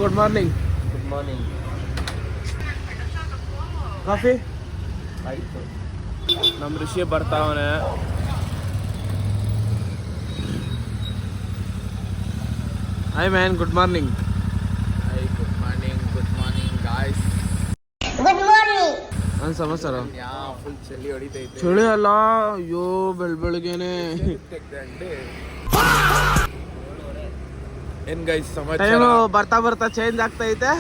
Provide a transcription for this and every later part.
Good morning. Good morning. Coffee ಆಯಿತು. ನಮ್ಮ ಋಷಿ ಬರ್ತಾವನೆ. Hi man, good morning. Hi good morning. Good morning guys. ನನ್ನ ಸಮಾಚಾರ ಫುಲ್ ಚಳಿ ಹೊಡಿತೈತೆ. ಚಳಿ ಅಲ್ಲ, ಅಯ್ಯೋ ಬೆಳಗ್ಗೆನೆ. ಏನ್ ಗೈಸ್ ಸಮಾಚಾರ? ಟೈಮು ಬರ್ತಾ ಬರ್ತಾ ಚೇಂಜ್ ಆಗ್ತೈತೆ.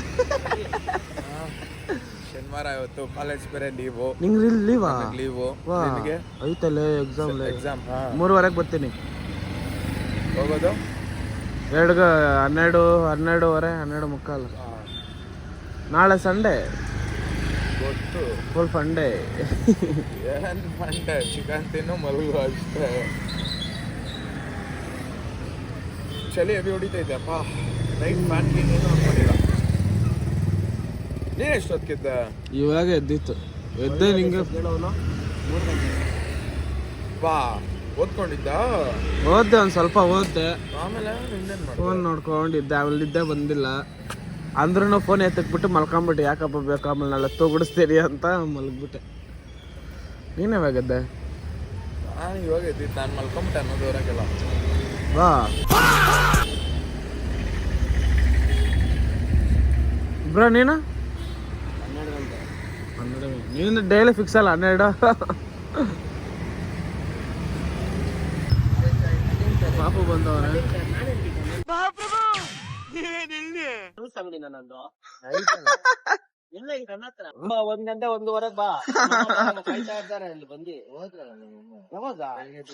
ಶನಿವಾರ ಇವತ್ತು ಕಾಲೇಜ್ ಬೇರೆ ಲೀವು. ನಿಂಗೆ ಲೀವಾ? ಲೀವು. ನಿನಗೆ ಐತಲ್ಲೇ ಎಕ್ಸಾಮ್. 3:30 ಬರ್ತೀನಿ. ಹೋಗೋದು 12:30 12:15. ನಾಳೆ ಸಂಡೇ, ಗೊತ್ತು. ಫುಲ್ ಫಂಡೇ. ಏನ್ ಫಂಡೆ? ಚಿಕನ್ ತಿನ್ನು ಮಲಗು ಅಷ್ಟೇ. ಚಳಿ ಹೆವಿ ಹೊಡಿತೈತೆ ಅಪ್ಪ. ನೈಟ್ ಫ್ಯಾನ್ಗೆ ಏನು ಅನ್ಕೊಂಡಿಲ್ಲ. ನೀನು ಎಷ್ಟೊತ್ತಿದ್ದ? ಇವಾಗ ಎದ್ದಿತ್ತು. ಎದ್ದೆ ನಿಂಗೆ ಬಾ ಓದ್ಕೊಂಡಿದ್ದ? ಓದ್ದೆ, ಒಂದು ಸ್ವಲ್ಪ ಓದ್ದೆ. ಆಮೇಲೆ ಇನ್ನೇನು ಮಾಡಿ ಫೋನ್ ನೋಡ್ಕೊಂಡಿದ್ದೆ. ಆಮೇಲೆ ನಿದ್ದೆ ಬಂದಿಲ್ಲ ಅಂದ್ರೂ ಫೋನ್ ಎತ್ತಕ್ಬಿಟ್ಟು ಮಲ್ಕೊಂಬಿಟ್ಟೆ. ಯಾಕಪ್ಪ ಬೇಕು, ಆಮೇಲೆ ನಾಳೆ ತೋಗಿಡಿಸ್ತೀರಿ ಅಂತ ಮಲಗ್ಬಿಟ್ಟೆ. ನೀನು ಯಾವಾಗದ್ದೆ? ನಾನು ಇವಾಗ ಎದ್ದಿದ್ದು. ನಾನು ಮಲ್ಕೊಂಬಿಟ್ಟೆ 11:00 ಬಾ ಬ್ರೋ. ನೀನು 12 ನೀನು ಡೈಲಿ ಫಿಕ್ಸ್ ಅಲ್ಲ 12. ಪಾಪು ಬಂದವನೇ. ಒಂದ್ ಗಂಟೆ 1:15 ಬಾ. ಕಾಯ್ತಾ ಇರ್ತಾರೆ ಅಲ್ಲಿ ಬಂದು. ಯಾವಾಗ?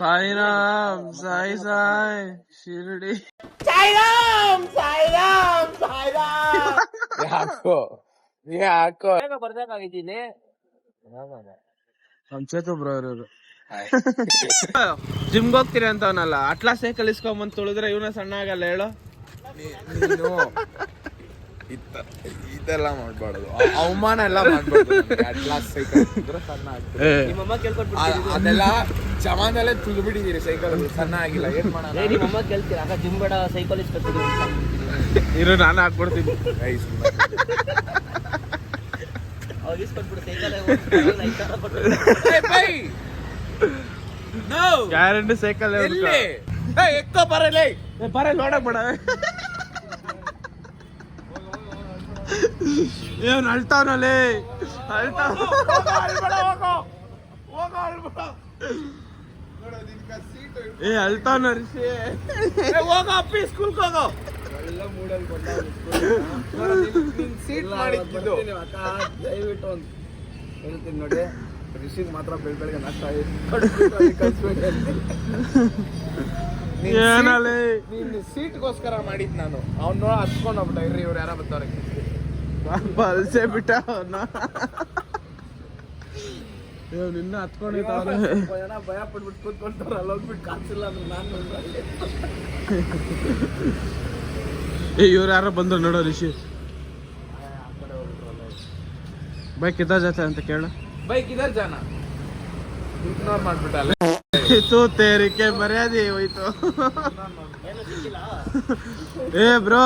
ಸಾಯಿರಾಮ್ ಸಾಯಿ ಸಾಯಿ ಶಿರಡಿ. ಯಾಕೋ ಬರ್ಬೇಕಾಗಿದ್ದೀನಿ. ಚೇತು ಬ್ರೋ ಇರೋದು. ಜಿಮ್ಗೆ ಹೋಗ್ತೀರಿ ಅಂತವನಲ್ಲ, ಅಟ್ಲಾ ಸೈಕಲ್ ಇಸ್ಕೊಂಬಂದ್ ತುಳಿದ್ರೆ ಇವನ ಸಣ್ಣ ಆಗಲ್ಲ ಹೇಳು. ನೀನು ಇದೆಲ್ಲ ಮಾಡ್ಬಾರ್ದು, ಅವಮಾನ ಎಲ್ಲ ಮಾಡ್ಬಾರ್ದು. ಅಟ್ಲಾಸ್ ಸೈಕಲ್ ಸಣ್ಣ ಆಗ್ತದೆ. ನಿಮ್ಮಮ್ಮ ಕೇಳ್ಕೊಟ್ಬಿಟ್ಟು ಅದೆಲ್ಲ ಜಮಾನಲ್ಲೇ ತುಳಿಬಿಟ್ಟಿದ್ದೀರಿ. ಸೈಕಲ್ ಸಣ್ಣ ಆಗಿಲ್ಲ, ಏನ್ ಮಾಡೋಣ? ನಿಮ್ಮಮ್ಮ ಕೇಳ್ತೀರ, ಅಕ್ಕ ಜಿಮ್ ಬೇಡ ಸೈಕಲ್ ಇಸ್ಕೊಡ್ತೀನಿ. ಇರು, ನಾನು ಹಾಕ್ಬಿಡ್ತೀನಿ. ಅವಾಗ ಇಸ್ಕೊಟ್ಬಿಡು ಸೈಕಲ್. ಗ್ಯಾರಂಟಿ ಸೈಕಲ್ ಎಕ್ಕೋ ಬರಲೇ ಬರ ನೋಡಕ್ ಬೇಡ. ಏನ್ ಅಳ್ತಾವನಲ್ಲಿ? ಏ ಅಳ್ತಾವನ ರಿಷಿ. ಹೋಗೋ ಅಪ್ಪಿ, ಸ್ಕೂಲ್ಗೆ ಹೋಗೋ. ಎಲ್ಲ ಮೂಡಲ್ಲಿ ಸೀಟ್ ಮಾಡಿದ್ದು. ದಯವಿಟ್ಟು ಒಂದು ಹೇಳ್ತೀನಿ ನೋಡಿ, ರಿಷಿಗೆ ಮಾತ್ರ ಬೆಳಗ್ಗೆ ನಾಷ್ಟ ಏನಲ್ಲಿ ನೀನು ಸೀಟ್ಗೋಸ್ಕರ ಮಾಡಿದ್ ನಾನು. ಅವ್ನು ನೋಡ ಹತ್ಕೊಂಡು ಹೋಗ್ಬಿಟ್ಟ. ಇರ್ರಿ, ಇವ್ರು ಯಾರ ಬರ್ತಾವ್ರೆ. ಅಲ್ಸೆ ಬಿಟ್ಟ ಅವನ್ನ. ನಿನ್ನ ಹತ್ಕೊಂಡಿದ್ದಾವೆ. ಭಯ ಪಡ್ಬಿಟ್ಟು ಕೂತ್ಕೊಂಡ್ರೆ ಅಲ್ಲಿ ಹೋಗ್ಬಿಟ್ಟು ಕಾಸಿಲ್ಲ ಅಂದ್ರೆ ನಾನು ಇವ್ರು ಯಾರೋ ಬಂದ್ರು ನೋಡೋ ರಿಷಿ. ಬೈಕ್ ಇದ್ದ ಜೊತೆ ಅಂತ ಕೇಳು. ಬೈಕ್ ಇದರ್ ಜನ ಇಗ್ನೋರ್ ಮಾಡ್ಬಿಟ್ಟಲ್ಲ. ತೂ ತೇರಿಕೆ ಮರ್ಯಾದೆ ಹೋಯ್ತು. ಏ ಬ್ರೋ,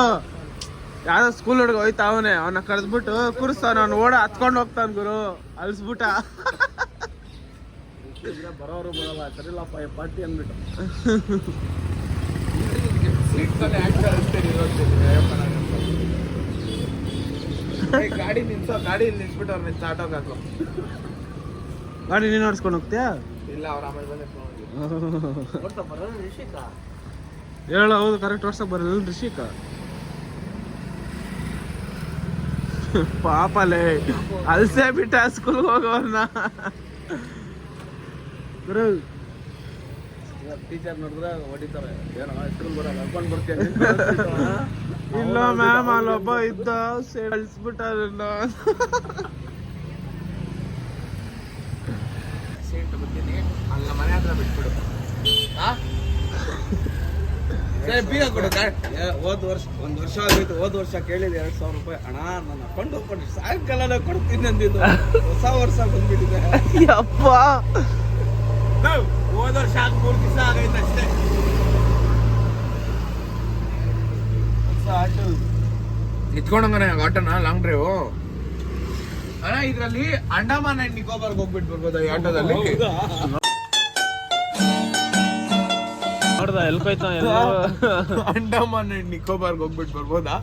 ಯಾವ್ದೋ ಸ್ಕೂಲ್ ಹುಡುಗ ಹೋಯ್ತಾ ಅವನೇ, ಅವನ್ನ ಕರೆದ್ಬಿಟ್ಟು ಕೂರಿಸ್ತಾನ. ಅವ್ನು ಓಡ ಹತ್ಕೊಂಡು ಹೋಗ್ತಾನ ಗುರು, ಅಲ್ಸ್ಬಿಟ್ಟ. ಬರೋರು ಬರಲ್ಲ, ಸರಿಲ್ಲಪ್ಪ ಪಾರ್ಟಿ ಅಂದ್ಬಿಟ್ಟು ಸೀಟ್ ಗಾಡಿ ನಿಲ್ಸೋ. ಗಾಡಿ ನಿಲ್ಸ್ಬಿಟ್ಟು ಅವ್ರನ್ನ ಸ್ಟಾರ್ಟ್ ಹೋಗಾಕು. ಗಾಡಿ ನೀನು ನಡ್ಸ್ಕೊಂಡು ಹೋಗ್ತೀಯಾ? ಇಲ್ಲ, ಅವ್ರ ಆಮೇಲೆ ಬಂದೆ. ಹೇಳು. ಹೌದು, ಕರೆಕ್ಟ್ ವರ್ಷಕ್ಕೆ ಬರಲ್ಲ ರಿಷಿಕ. ಪಾಪಲೇ ಅಲ್ಸೇ ಬಿಟ್ಟ ಸ್ಕೂಲ್ಗೆ ಹೋಗೋರ್ನ. ಗುರು ಟೀಚರ್ ನೋಡಿದ್ರೆ ಹೊಡಿತಾರೆ. ಏನೋ ಹೆಸರು ಬರಲ್ಲ, ಕರ್ಕೊಂಡು ಬರ್ತೀನಿ. ಇಲ್ಲ ಮ್ಯಾಮ್, ಅಲ್ಲೊಬ್ಬ ಇದ್ದ ಅಳಿಸ್ಬಿಟ್ಟಾರನ್ನ. ಸೀಟ್ ಬರ್ತೀನಿ, ಅಲ್ಲ ಮನೆ ಹತ್ರ ಬಿಟ್ಬಿಡು. ಬೀಗ ಕೊಡು. ಒಂದು ವರ್ಷ ಆಗೋಯ್ತು. ಹೋದ ವರ್ಷ ಕೇಳಿದೆ 2,000 ರೂಪಾಯಿ. ಅಣ್ಣ ನಾನು ಅಕೌಂಟ್ ಹೋಗ್ಕೊಂಡು ಸಾಯಂಕಾಲ ಕೊಡ್ತೀನಿ ಅಂದಿದ್ದು. ಹೊಸ ವರ್ಷ ಬಂದ್ಬಿಟ್ಟಿದೆ. ಅಪ್ಪ, ಹೋದ ವರ್ಷ 3 ದಿವಸ ಆಗೈತೆ ಅಷ್ಟೇ. ಆಟೋ ಇತ್ಕೊಂಡಂಗನೆ ಆಟೋನ ಲಾಂಗ್ ಡ್ರೈವ್ ಅಣ್ಣ. ಇದ್ರಲ್ಲಿ ಅಂಡಮಾನ್ ಅಂಡ್ ನಿಕೋಬಾರ್ಗೆ ಹೋಗ್ಬಿಟ್ಟು ಬರ್ಬೋದಾ ಈ ಆಟೋದಲ್ಲಿ? ನೋಡ್ದ ಎಲ್ಕೋಯ್ತ ಅಂಡಮಾನ್ ಅಂಡ್ ನಿಕೋಬಾರ್ಗೆ ಹೋಗ್ಬಿಟ್ಟು ಬರ್ಬೋದಾ?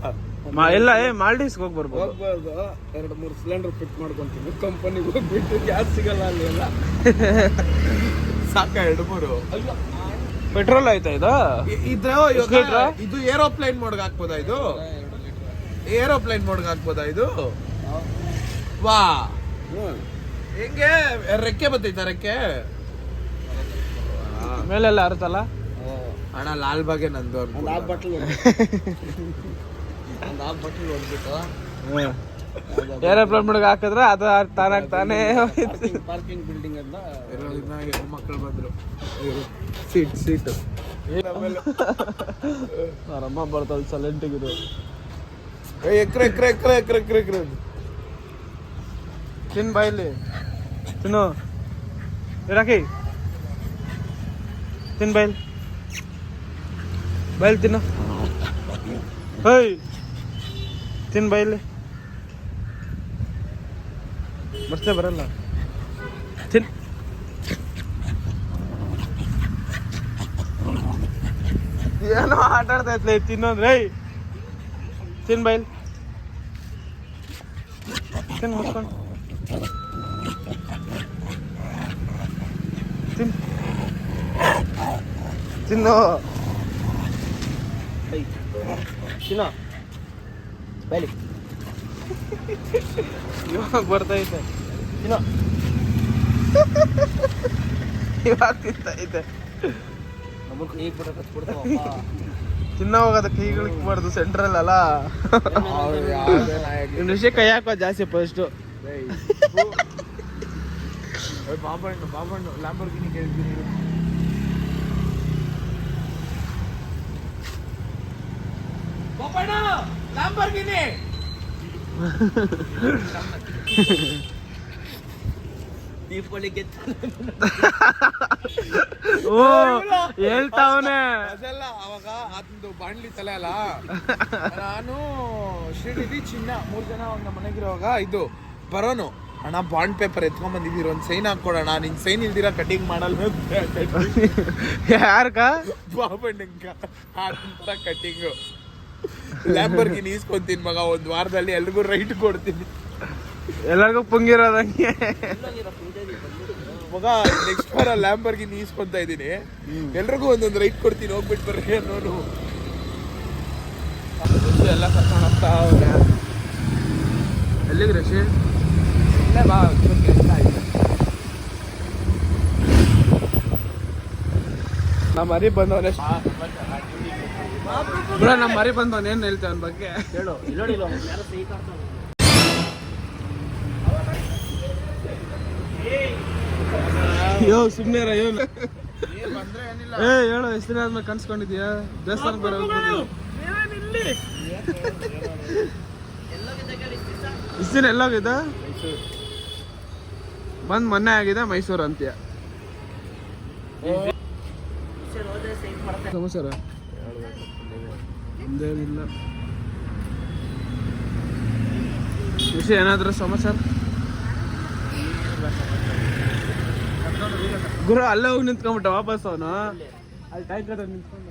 ಎಲ್ಲ ಮಾಲ್ಡೀವ್ಸ್ಗೆ ಹೋಗಿ ಬರ್ಬೋದು. ಹೋಗ್ಬಾರ್ದು, 2-3 ಸಿಲಿಂಡರ್ ಫಿಟ್ ಮಾಡ್ಕೊಂತೀನಿ. ಕಂಪನಿಗೆ ಹೋಗ್ಬಿಟ್ಟು ಗ್ಯಾಸ್ ಸಿಗಲ್ಲ ಅಲ್ಲಿ ಎಲ್ಲ. ಸಾಕ 2-3 ಪೆಟ್ರೋಲ್ ಆಯ್ತಾ ಇದು? ಇದು ಏರೋಪ್ಲೇನ್ ಮೋಡ್ಗೆ ಹಾಕ್ಬೋದಾ? ಇದು ಏರೋಪ್ಲೇನ್ ಮೋಡ್ಗೆ ಹಾಕ್ಬೋದಾ ಇದು? ವಾ ಹೆಂಗೆ ರೆಕ್ಕೆ ಬತ್ತೈತ ರೆಕ್ಕೆ ಮೇಲೆಲ್ಲ ಅರ್ತಲ್ಲ ಅಣ್ಣ. ಲಾಲ್ ಬಾಗೆ ನಂದು ಒಂದು ಹಾಫ್ ಬಾಟಲ್ ಹೊಡ್ಬಿಟ್ಟು ಏರೋಪ್ಲೇನ್ ಮುಡ್ಗ ಹಾಕಿದ್ರೆ ಅದು ತಾನೇ ಪಾರ್ಕಿಂಗ್ ಬಿಲ್ಡಿಂಗ್ ಅಂತ ಮಕ್ಕಳು ಬಂದ್ರು. ಸೀಟ್ ಅವರಮ್ಮ ಬರ್ತಲ್ ಸೈಲೆಂಟಿಗಿರು. ಎಕ್ರೆ ತಿನ್ ಬಾಯಲ್ಲಿ ತಿನ್ನು ಇರಾಕಿ ತಿನ್ ಬಾಯಲ್ಲಿ ತಿನ್ನು. ಹೇಯ್ ತಿನ್ ಬಾಯಲ್ಲಿ ಬರ್ತೆ ಬರಲ್ಲ. ತಿನ್ ಏನೋ ಆಟ ಆಡ್ತಾ ಇತ್ಲೆ ತಿನ್ನೋದ್ರೆ. ತಿನ್ ಬಾಯಲ್ಲಿ ತಿನ್ ಮುಚ್ಕೊಂಡು ತಿನ್ ತಿನ್ನು ತಿನ್ನೋ ಬೈಲಿ. ಇವಾಗ ಬರ್ತೈತೆ ತಿನ್ನೋ. ಇವಾಗ ತಿಂತೈತೆ. ತಿನ್ನೋ ಹೋಗೋದಕ್ಕೆ ಈಗ ಇಳಿಕ್ಬಾರ್ದು ಸೆಂಟ್ರಲ್ ಅಲ್ಲ. ಇನ್ನು ವಿಷಯ ಕೈ ಹಾಕೋ ಜಾಸ್ತಿ ಫಸ್ಟು. ಬಾಬಣ್ಣು ಲ್ಯಾಂಬೋರ್ಗಿನಿ ಕೇಳ್ತೀನಿ. ಲ್ಯಾಂಬೋರ್ಗಿನಿ ದೀಪಾವಳಿಗೆ ಓ ಹೇಳ್ತಾವನೆ ಅದೆಲ್ಲ ಅವಾಗ ಅದೊಂದು ಬಾಣ್ಲಿ ತಲೆ ಅಲ್ಲ. ನಾನು ಶ್ರೀನಿಧಿ ಚಿನ್ನ 3 ಜನ ನಮ್ಮ ಮನೆಗಿರುವಾಗ ಇದು ಬರೋನು ಅಣ್ಣ ಬಾಂಡ್ ಪೇಪರ್ ಎತ್ಕೊಂಡ್ ಬಂದಿದ್ದೀರ ಒಂದ್ ಸೈನ್ ಹಾಕೊಡೋಣ. ನಿನ್ ಸೈನ್ ಇಲ್ದಿರ ಕಟಿಂಗ್ ಮಾಡಲ್ಲ. ಯಾರ್ಕ ಬಾಬಣ್ಣಂಕ ಕಟಿಂಗು ಲ್ಯಾಂಬೋರ್ಗಿನಿ ಈಸ್ಕೊಂತೀನಿ ಮಗ. 1 ವಾರದಲ್ಲಿ ಎಲ್ರಿಗೂ ರೈಟ್ ಕೊಡ್ತೀನಿ. ಎಲ್ಲರಿಗೂ ಪುಂಗಿರೋದಂಗೆ ಮಗ. ನೆಕ್ಸ್ಟ್ ವಾರ ಲ್ಯಾಂಬೋರ್ಗಿನಿ ಈಸ್ಕೊಂತ ಇದೀನಿ. ಎಲ್ರಿಗೂ ಒಂದೊಂದು ರೈಟ್ ಕೊಡ್ತೀನಿ. ಹೋಗ್ಬಿಟ್ಟು ಬರ್ರಿ ಅನ್ನೋನು. ಎಲ್ಲ ಕರ್ಕೊಂಡು ಹೋಗ್ತಾ ಅವ್ರೆ. ಎಲ್ಲಿಗೆ ರಶಿ? ಇಲ್ಲೇ ಬಾ. ನಮ್ಮ ಮರಿ ಬಂದವನೇ ಬಿಡ. ನಮ್ಮ ಮರಿ ಬಂದವನ್ ಏನ್ ಹೇಳ್ತೇವೆ ಅವನ ಬಗ್ಗೆ ಹೇಳು. ಅಯ್ಯೋ ಸುಮ್ಮನೆ ಏನು ಏ ಹೇಳು. ಎಷ್ಟು ದಿನ ಆದ್ಮೇಲೆ ಕನ್ಸ್ಕೊಂಡಿದ್ಯಾ? ದೇವಸ್ಥಾನಕ್ಕೆ ಬರೋ ಇಷ್ಟು ದಿನ ಎಲ್ಲೋಗಿದ್ದ? ಬಂದ್ ಮೊನ್ನೆ ಆಗಿದೆ ಮೈಸೂರು ಅಂತ್ಯ. ಸಮಾಚಾರ ಒಂದೇನಿಲ್ಲ. ವಿಷಯ ಏನಾದ್ರೂ ಸಮಾಚಾರ? ಗುರು ಅಲ್ಲೇ ಹೋಗಿ ನಿಂತ್ಕೊಂಡ್ಬಿಟ್ಟ ವಾಪಸ್ ಅವನು. ಅಲ್ಲಿ ಟ್ಯಾಂಕರ್ ನಿಂತ್ಕೊಂಡು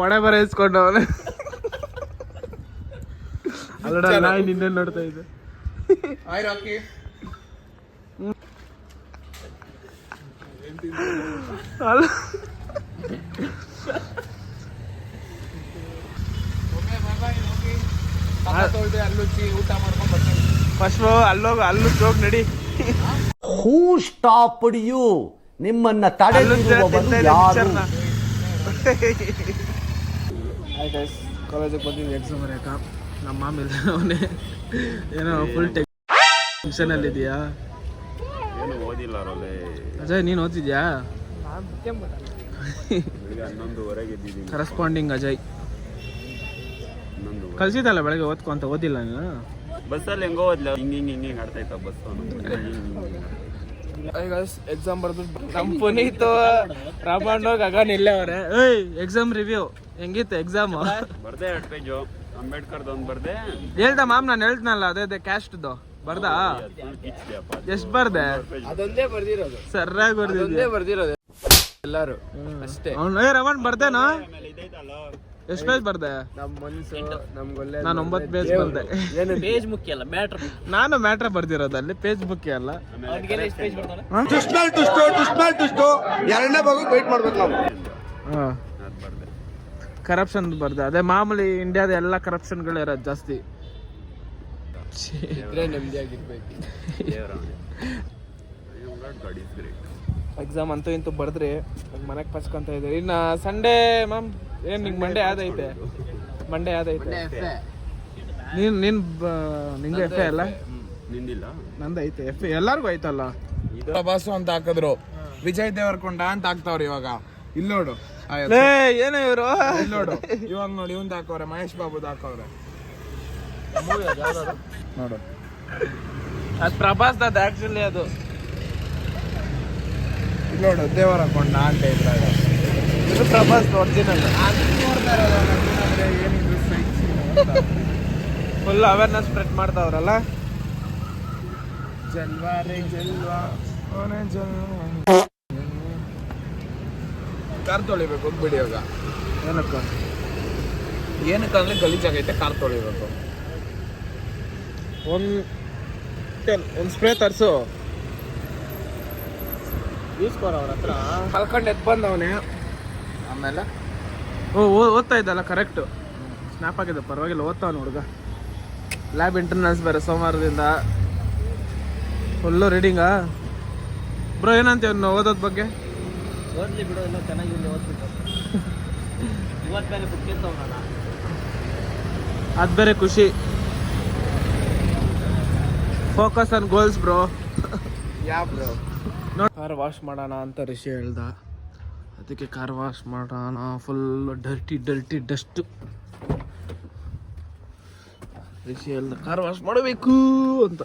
ಒಡೆ ಬರ ಇಸ್ಕೊಂಡು ಅವನೇ. ಅಲ್ಲಡ ನಾಯಿ ನಿನ್ನೆ ನೋಡ್ತಾ ಇದ್ದೆ. ಅಲ್ಲ ಊಟ ಮಾಡ್ಕೊಂಡ್ ಬರ್ತೀನಿ. ಫಸ್ಟ್ ಅಲ್ಲೋಗ ಅಲ್ಲೂ ಹೋಗಿ ನಡಿ. ಹೂ ಸ್ಟಾಪ್ಡ್ ಯು? ನಿಮ್ಮನ್ನ ತಡೆದಿರುವವನು ಯಾರು? ಕಾಲೇಜಿಗೆ ಬಂದಿದ್ವಿ ಎಕ್ಸಾಮ್ ಬರೆಯಕ. ನಮ್ಮ ಮಾಮಿಲ್ಲ ಅವನೇ ಏನೋ ಫುಲ್ ಟೆನ್ಷನ್ ಅಲ್ಲಿ ಇದೆಯಾ? ಏನು ಓದಿಲ್ಲ ಅಜಯ್ ನೀನು ಓದ್ತಿದ್ಯಾ? 11:30 ಇದ್ದೀನಿ. ಕರೆಸ್ಪಾಂಡಿಂಗ್ ಅಜಯ್ ಕಳ್ಸಿದ್ದಲ್ಲ ಬೆಳಗ್ಗೆ ಓದ್ಕೊ ಅಂತ. ಓದಿಲ್ಲ ನೀನು? ಬಸ್ಸಲ್ಲಿ ಹೆಂಗೋ ಹೋದ್ಲ ಹಿಂಗೆ ಆಡ್ತಾ ಇತ್ತ ಬಸ್ಸು ಎಕ್ಸಾಮ್ ಬರ್ದು ನಮ್ಮ ಪುನೀತ್ ರಾಮಣ್ಣ ಗಗನ್ ಇಲ್ಲೇ ಅವ್ರೆ. ಏಯ್ ಎಕ್ಸಾಮ್ ರಿವ್ಯೂ ಹೆಂಗಿತ್ತು ಎಕ್ಸಾಮ್? ಬರ್ದೆ 2 ಪೇಜು ಅಂಬೇಡ್ಕರ್ದು ಒಂದು ಬರ್ದೆ. ಹೇಳ್ದ ಮಾಮ್ ನಾನು ಹೇಳ್ತನಲ್ಲ ಅದೇ ಕ್ಯಾಸ್ಟ್ದು ಬರ್ದಾ? ಎಷ್ಟು ಬರ್ದೆ? ಅದೊಂದೇ ಬರ್ದಿರೋದು, ಸರ್ರಾಗಿ ಬರ್ದಿರೋದು ಎಲ್ಲಾರು ಅಷ್ಟೇ. ರಮಣ್ ಬರ್ದೇನಾ? ಎಷ್ಟು ಪೇಜ್ ಬರ್ದೆ? ನಮ್ ಮನ್ಸು ನಮ್ಗೊಳ್ಳೆ. ನಾನು 9 ಪೇಜ್ ಬರ್ದೆ. ಏನು ಪೇಜ್ ಮುಖ್ಯ ಅಲ್ಲ, ಮ್ಯಾಟ್ರ್. ನಾನು ಮ್ಯಾಟ್ರ್ ಬರ್ದಿರೋದಲ್ಲಿ ಪೇಜ್ ಮುಖ್ಯ ಅಲ್ಲ. ಎರಡನೇ ಭಾಗಕ್ಕೆ ವೇಟ್ ಮಾಡ್ಬೇಕು ನಾವು. ಕರಪ್ಷನ್ ಬರ್ದೆ. ಅದೇ ಮಾಮೂಲಿ ಇಂಡಿಯಾದ ಎಲ್ಲ ಕರಪ್ಷನ್ಗಳು ಇರೋದು ಜಾಸ್ತಿ. ನೆಮ್ಮದಿಯಾಗಿರ್ಬೇಕು. ಎಕ್ಸಾಮ್ ಅಂತೂ ಇಂತೂ ಬರ್ದ್ರಿ, ಮನೆಗೆ ಪಚ್ಕೊಂತ ಇದ್ದೀರಿ. ಇನ್ನ ಸಂಡೇ ಮ್ಯಾಮ್ ಏನ್ ನಿಂಗೆ ಮಂಡೇ ಯಾವ್ದೈತೆ? ಮಂಡೇ ಯಾವ್ದೈತೆ? ನಿಂಗೆ ಎಫ್ ಅಲ್ಲ? ನಿಂದಿಲ್ಲ, ನಂದು ಐತೆ ಎಫ್. ಎಲ್ಲಾರ್ಗು ಐತಲ್ಲ. ಬಾಸು ಅಂತ ಹಾಕಿದ್ರು, ವಿಜಯ್ ದೇವರಕೊಂಡ ಅಂತ ಹಾಕ್ತಾವ್ರಿ ಇವಾಗ. ಇಲ್ಲಿ ನೋಡು ಏನು ಇವರು? ಇಲ್ಲಿ ನೋಡು, ಇವಾಗ ನೋಡಿ ಇವಂದ್ ಹಾಕವ್ರೆ, ಮಹೇಶ್ ಬಾಬುದ್ ಹಾಕವ್ರೆ ನೋಡು. ಅದು ಪ್ರಭಾಸ್ ಅದು ಆಕ್ಚುಲಿ. ಅದು ಇಲ್ಲಿ ನೋಡು, ದೇವರಕೊಂಡ ಅಂತ ಇದ್ರಾಗ. ಇದು Prabhas original. Full awareness spread ಮಾಡ್ತಾವ್ರಲ್ಲ. ಜಲ್ವಾ ರೇ ಜಲ್ವಾ, ಕಾರ್ ತೊಳಿಬೇಕು ಹೋಗ್ಬಿಡಿ ಇವಾಗ. ಏನಕ್ಕಂದ್ರೆ ಗಲೀಜಾಗೈತೆ, ಕಾರ್ ತೊಳಿಬೇಕು. ಒಂದು ಸ್ಪ್ರೇ ತರಿಸು. ಈಸ್ಕೋರ್ ಅವ್ರ ಹತ್ರ ಕಲ್ಕೊಂಡು ಎದ್ದು ಬಂದವನೇ. ಆಮೇಲೆ ಓದ್ತಾ ಇದ್ದಲ್ಲ ಕರೆಕ್ಟು. ಸ್ನ್ಯಾಪ್ ಆಗಿದೆ, ಪರವಾಗಿಲ್ಲ, ಓದ್ತಾವನು ಹುಡುಗ. ಲ್ಯಾಬ್ ಇಂಟರ್ನಲ್ಸ್ ಬೇರೆ ಸೋಮವಾರದಿಂದ. ಫುಲ್ಲು ರೀಡಿಂಗಾ ಬ್ರೋ? ಏನಂತೀವಿ ಓದೋದ್ ಬಗ್ಗೆ? ಓದ್ಲಿ ಬಿಡು, ಇನ್ನೂ ಚೆನ್ನಾಗಿ ಓದ್ಬಿಟ್ಟು. ಇವತ್ತು ಬೇರೆ ಬುಕ್ ಇರ್ತವಲ್ಲ, ಅದು ಬೇರೆ ಖುಷಿ. Focus on goals bro. Bro car wash ಮಾಡೋಣ ಅಂತ ರಿಷಿ ಹೇಳ್ದ. ಅದಕ್ಕೆ ಕಾರ್ ವಾಶ್ ಮಾಡೋಣ. Full dirty dust. ರಿಷಿ ಹೇಳ್ದ ಕಾರ್ ವಾಶ್ ಮಾಡಬೇಕು ಅಂತ.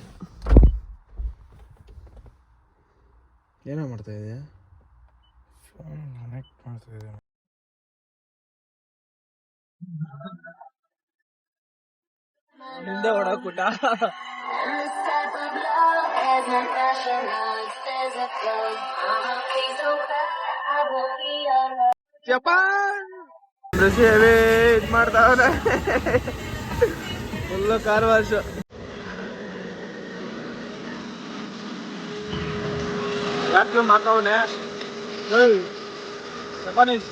ಏನೋ ಮಾಡ್ತಾ ಇದೆಯಾ? ಕನೆಕ್ಟ್ ಮಾಡ್ತಾ ಇದ್ದೀನಿ. ಹಿಂದೆ ಓಡಾಕ್ಬಿಟ್ಟ. ಋಷಿ ಹೆವಿ ಇದ್ ಮಾಡ್ತಾವ್ರೆ. Full car wash. ವ್ಯಾಕ್ಯೂಮ್ ಹಾಕವನೆ. ಜಪಾನೀಸ್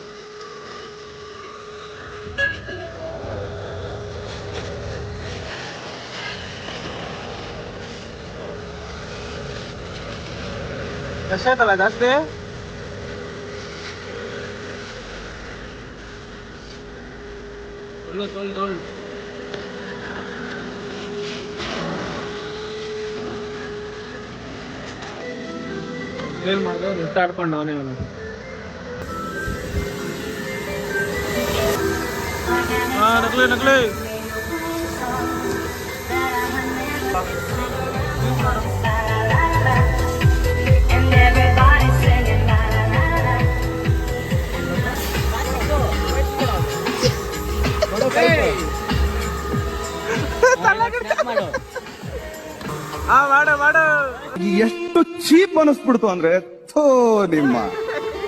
ಎಷ್ಟಾಯ್ತಲ್ಲ ಜಾಸ್ತಿ? ತೊಳ್ ಏನ್ ಮಾಡ್ದೆ? ನಿಂತ ಆಡ್ಕೊಂಡು ಅವನೇ ಅವನು. ನಗ್ಲಿ ಮಾಡು. ಎಷ್ಟು ಚೀಪ್ ಅನಿಸ್ಬಿಡ್ತು ಅಂದ್ರೆ, ಥೋ ನಿಮ್ಮ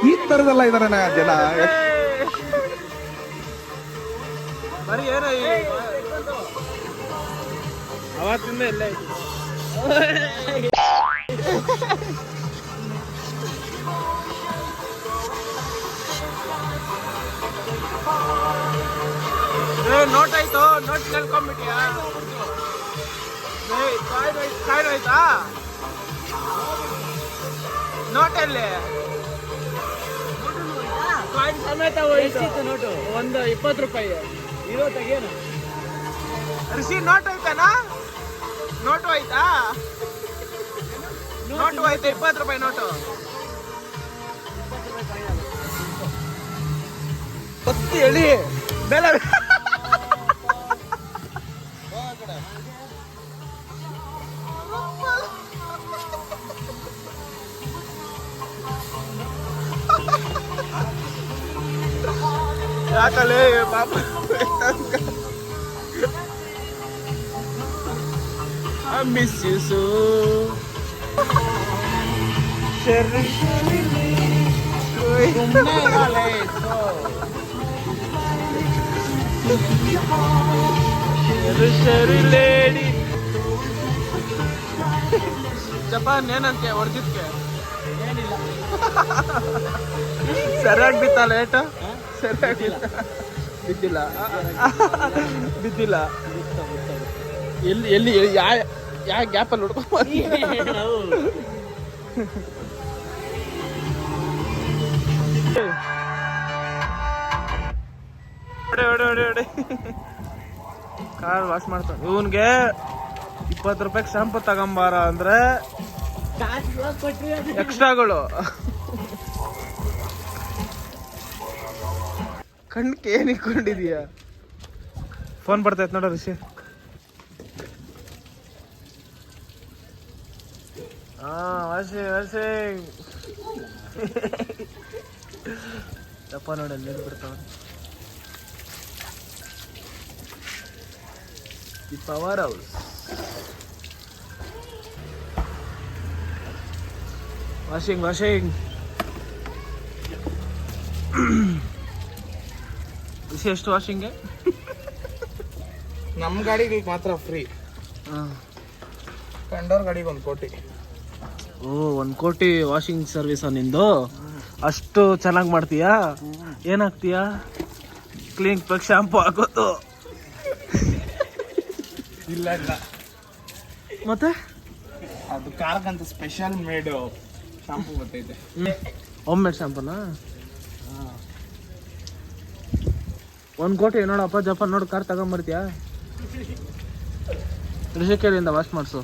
ಈ ತರದೆಲ್ಲ ಇದಾರೆ ಜನ. ಬರೀ ಏನೋ ಅವತ್ತಿಂದ ಎಲ್ಲ ಐತಿ. ನೋಟ್ ಆಯ್ತು, ನೋಟ್ ಕೇಳ್ಕೊಂಡ್ಬಿಟ್ಟಿಯಾ? ಕಾಯ್ದು ಆಯ್ತಾ? ನೋಟ್ ಎಲ್ಲಿ? ಕಾಯಿನ್ ಸಮೇತ ಹೋಯ್ತು. ನೋಟು ಒಂದು 20 ರೂಪಾಯಿ ಇರೋ ತೆಗೇನು. ರಿಷಿ ನೋಟ್ ಆಯ್ತಾನಾ? ನೋಟು ಆಯ್ತಾ? ನೋಟು ಆಯ್ತು, 20 ರೂಪಾಯಿ ನೋಟು. ಒತ್ತಿ ಹೇಳಿ ಬೆಲೆ. ಯಾಕಲೇ ಪಾಪ I miss you so. ಶರಿ ಲೇಡಿ ಜಪಾನ್ ಏನಂತೆ ಹೊಡೆದಿದ್ಕೆ ಸರಿಯಾಗಿ ಬಿತ್ತಲ್ಲ ಏಟ ಸರಿಯಾಗಿ ಬಿದ್ದಿಲ್ಲ ಬಿದ್ದಿಲ್ಲ ಎಲ್ಲಿ ಎಲ್ಲಿ ಯಾವ ಗ್ಯಾಪಲ್ಲಿ ಹುಡ್ಕೊಂಡ್ ಕಾರ್ ವಾಶ್ ಮಾಡ್ತಾನೆ ಇವನ್ಗೆ 20 ರೂಪಾಯಿಗೆ ಶಾಂಪು ತಗೊಂಬಾರ ಅಂದ್ರೆ ಎಕ್ಸ್ಟ್ರಾಗಳು ಕಣ್ಣಿಗೆ ಏನ್ ಇಟ್ಕೊಂಡಿದೀಯ ಫೋನ್ ಬರ್ತೈತೆ ನೋಡ ಋಷಿ ವಾಸಿ ತಪ್ಪ ನೋಡಿ ನೀರು ಬಿಡ್ತಾವ ಈ ಪವರ್ ಹೌಸ್ ವಾಷಿಂಗ್ ಋಷಿ ಎಷ್ಟು ವಾಷಿಂಗ್ಗೆ ನಮ್ಮ ಗಾಡಿಗಳಿಗೆ ಮಾತ್ರ ಫ್ರೀ, ಕಂಡೋರ್ ಗಾಡಿಗೆ 1 ಕೋಟಿ. ಓ 1 ಕೋಟಿ ವಾಷಿಂಗ್ ಸರ್ವಿಸ್ ನಿಂದು? ಅಷ್ಟು ಚೆನ್ನಾಗಿ ಮಾಡ್ತೀಯಾ? ಏನಾಗ್ತೀಯಾ? ಕ್ಲೀನ್ ಶಾಂಪು ಹಾಕೋದು ಇಲ್ಲ ಮತ್ತೆ ಅದು ಕಾರ್ಗಂತ ಸ್ಪೆಷಲ್ ಮೇಡ್ ಶಾಂಪು ಗೊತ್ತೈತೆ. ಹೋಮ್ ಮೇಡ್ ಶಾಂಪೂನಾ? 1 ಕೋಟಿ ನೋಡಪ್ಪ ಜಪಾನ್ ನೋಡಿ ಕಾರ್ ತಗೊಂಬರ್ತೀಯಾ? ಋಷಿಕೇಳಿಂದ ವಾಶ್ ಮಾಡಿಸು,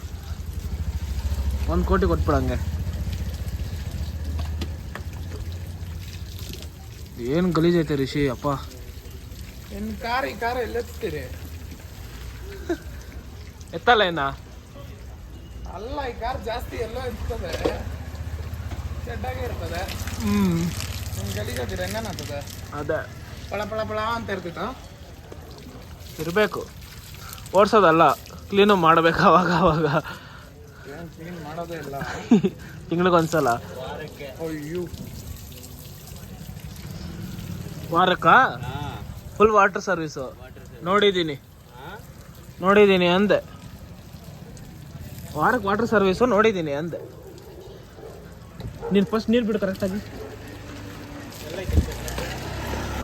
1 ಕೋಟಿ ಕೊಟ್ಬಿಡಂಗೆ. ಏನು ಗಲೀಜೈತೆ ಋಷಿ ಅಪ್ಪ. ಈ ಕಾರ್ ಎಲ್ಲ ಎತ್ತೀರಿ? ಎತ್ತಲ್ಲ ಏನ? ಅಲ್ಲ, ಈ ಕಾರ್ ಜಾಸ್ತಿ ಎಲ್ಲೋ ಇರ್ತದೆ, ಕೆಟ್ಟಾಗೆ ಇರ್ತದೆ. ಗಲೀಜಾಗಿರ ಹೆಂಗನಾಗ್ತದೆ? ಅದೇ ಪಳ ಪಳ ಪಳ ಅಂತ ಇರ್ತೈತ. ಇರಬೇಕು, ಓಡಿಸೋದಲ್ಲ, ಕ್ಲೀನು ಮಾಡಬೇಕು ಅವಾಗ ಅವಾಗ. ಏನು ಕ್ಲೀನ್ ಮಾಡೋದೇ ಇಲ್ಲ. ತಿಂಗಳಿಗೊಂದ್ಸಲ. ಅಯ್ಯೋ, ವಾರಕ್ಕ ಫುಲ್ ವಾಟರ್ ಸರ್ವಿಸು ನೋಡಿದ್ದೀನಿ ಅಂದೆ. ವಾರಕ್ಕೆ ವಾಟರ್ ಸರ್ವಿಸು ನೋಡಿದ್ದೀನಿ ಅಂದೆ. ನೀನು ಫಸ್ಟ್ ನೀರು ಬಿಡು ಕರೆಕ್ಟಾಗಿ.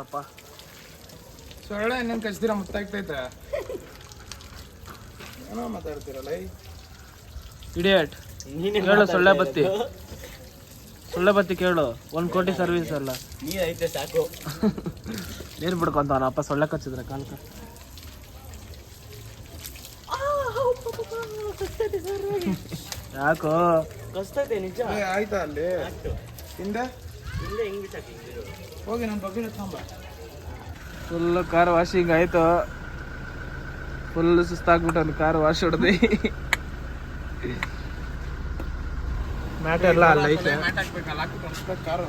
ಅಪ್ಪ ಸೊಳ್ಳೆ ಇನ್ನೇನು ಕಚ್ದಿರ ಮುತ್ತಾಗ್ತೈತೆ. ಏನೋ ಮಾತಾಡ್ತೀರಲ್ಲ. ಇಡಿಯಟ್ ಕೇಳು, ಸೊಳ್ಳೆ ಬತ್ತಿ ಕೇಳು. 1 ಕೋಟಿ ಸರ್ವಿಸ್ ಅಲ್ಲ, ನೀರೈತೆ ಸಾಕು. ನೀರು ಬಿಡ್ಕೊಂತವನ ಅಪ್ಪ ಸೊಳ್ಳೆ ಕಚ್ಚಿದ್ರೆ ಕಾಲ್ಕ. ಯಾಕೋ ಕಸ್ತೈತೆ ನಿಜ. ಆಯ್ತಾ ಅಲ್ಲಿ ಹಿಂದೆ ಇಲ್ಲೇ ಹಿಂಗ್ ಬಿಸಾಕಿ ಹೋಗಿ ನಮ್ಮ ಬಗ್ಗೆ ತಗೊಂಬ. ಫುಲ್ ಕಾರ್ ವಾಷಿಂಗ್ ಆಯ್ತು. ಫುಲ್ ಸುಸ್ತಾಗ್ಬಿಟ್ಟು ಒಂದು ಕಾರ್ ವಾಶ್ ಹೊಡೆದು ಮ್ಯಾಟ್ ಎಲ್ಲ ಅಲ್ಲ ಐತೆ. ಮ್ಯಾಟ್ ಹಾಕ್ಬೇಕಲ್ಲ, ಹಾಕ್ಬಿಟ್ಟು ಅನ್ಸ್ಬೇಕು ಕಾರು.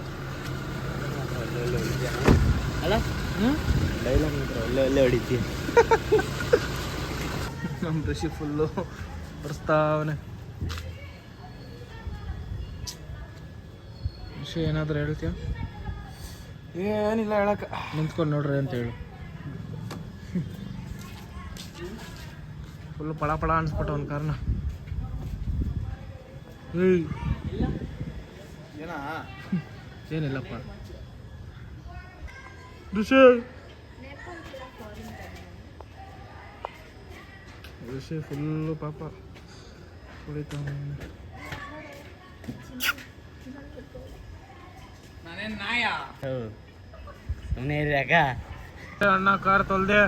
ಅಲ್ಲ ಡೈಲಾಗ್ ಒಳ್ಳೆ ಹೊಡಿತೀಯ. ನಮ್ಮ ಋಷಿ ಫುಲ್ಲು ಬರ್ಸ್ತಾವನೆ. ಋಷಿ ಏನಾದರೂ ಹೇಳ್ತೀಯ? ಏನಿಲ್ಲ ಹೇಳಕ್ಕ. ನಿಂತ್ಕೊಂಡು ನೋಡ್ರಿ ಅಂತ ಹೇಳು. ಫುಲ್ ಪಳ ಪಳ ಅನ್ಸ್ಬಿಟ್ಟು ಒಂದು ಕಾರ್ನ. ಏನಾ ಏನಿಲ್ಲಪ್ಪ ಋಷಿ. ಋಷಿ ಫುಲ್ಲು ಪಾಪ ಕುಡಿತಾವ. ನಾನೇನ್ ನಾಯ? ಸುಮ್ಮನೆ ಇರ್ಯಾಕ ಅಣ್ಣ ಕಾರ್ ತೊಳ್ದೆ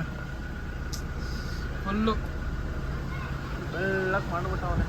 ಫುಲ್ಲು ಬೆಳ್ಳಕ್ಕೆ ಮಾಡ್ಬಿಟ್ಟವನೆ.